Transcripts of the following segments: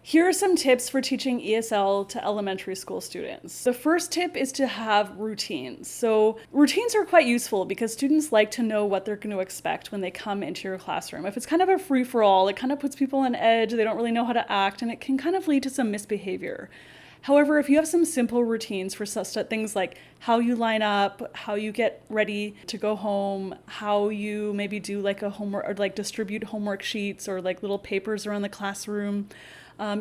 Here are some tips for teaching ESL to elementary school students. The first tip is to have routines. So routines are quite useful because students like to know what they're going to expect when they come into your classroom. If it's kind of a free-for-all, it kind of puts people on edge, they don't really know how to act, and it can kind of lead to some misbehavior. However, if you have some simple routines for such things like how you line up, how you get ready to go home, how you maybe do like a homework or like distribute homework sheets or like little papers around the classroom,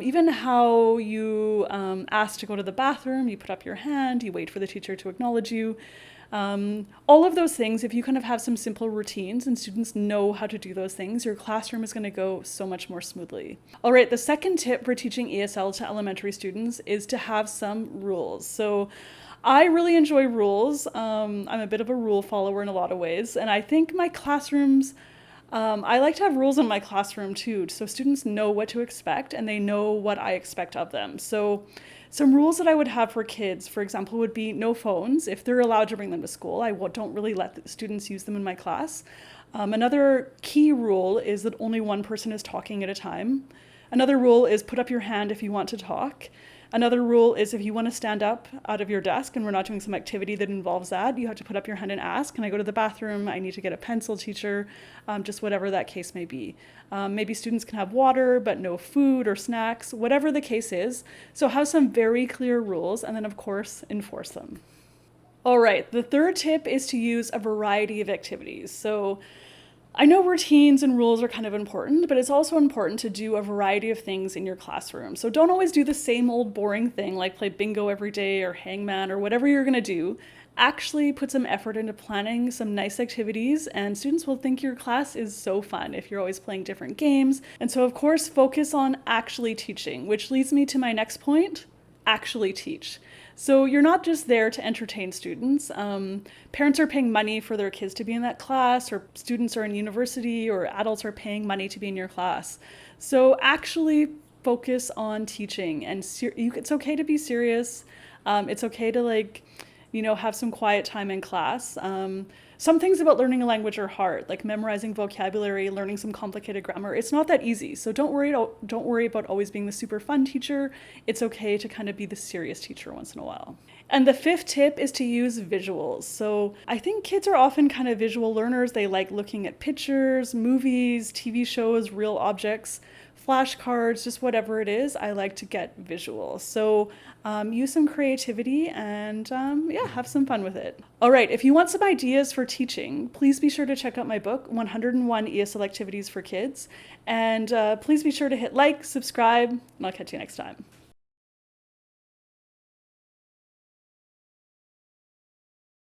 even how you ask to go to the bathroom, you put up your hand, you wait for the teacher to acknowledge you. All of those things, if you kind of have some simple routines and students know how to do those things, your classroom is going to go so much more smoothly. All right, the second tip for teaching ESL to elementary students is to have some rules. So I really enjoy rules. I'm a bit of a rule follower in a lot of ways, and I think my classrooms, I like to have rules in my classroom too, so students know what to expect and they know what I expect of them. So some rules that I would have for kids, for example, would be no phones. If they're allowed to bring them to school, I don't really let the students use them in my class. Another key rule is that only one person is talking at a time. Another rule is put up your hand if you want to talk. Another rule is if you want to stand up out of your desk and we're not doing some activity that involves that, you have to put up your hand and ask, can I go to the bathroom? I need to get a pencil, teacher, just whatever that case may be. Maybe students can have water, but no food or snacks, whatever the case is. So have some very clear rules and then of course enforce them. All right, the third tip is to use a variety of activities. So I know routines and rules are kind of important, but it's also important to do a variety of things in your classroom. So don't always do the same old boring thing like play bingo every day or hangman or whatever you're going to do. Actually put some effort into planning some nice activities, and students will think your class is so fun if you're always playing different games. And so of course, focus on actually teaching, which leads me to my next point, actually teach. So you're not just there to entertain students. Parents are paying money for their kids to be in that class, or students are in university, or adults are paying money to be in your class. So actually focus on teaching, and it's okay to be serious. It's okay to have some quiet time in class. Some things about learning a language are hard, like memorizing vocabulary, learning some complicated grammar. It's not that easy. So don't worry about always being the super fun teacher. It's okay to kind of be the serious teacher once in a while. And the fifth tip is to use visuals. So I think kids are often kind of visual learners. They like looking at pictures, movies, TV shows, real objects, flashcards, just whatever it is. I like to get visuals. So use some creativity and have some fun with it. All right, if you want some ideas for teaching, please be sure to check out my book, 101 ESL Activities for Kids. And please be sure to hit like, subscribe, and I'll catch you next time.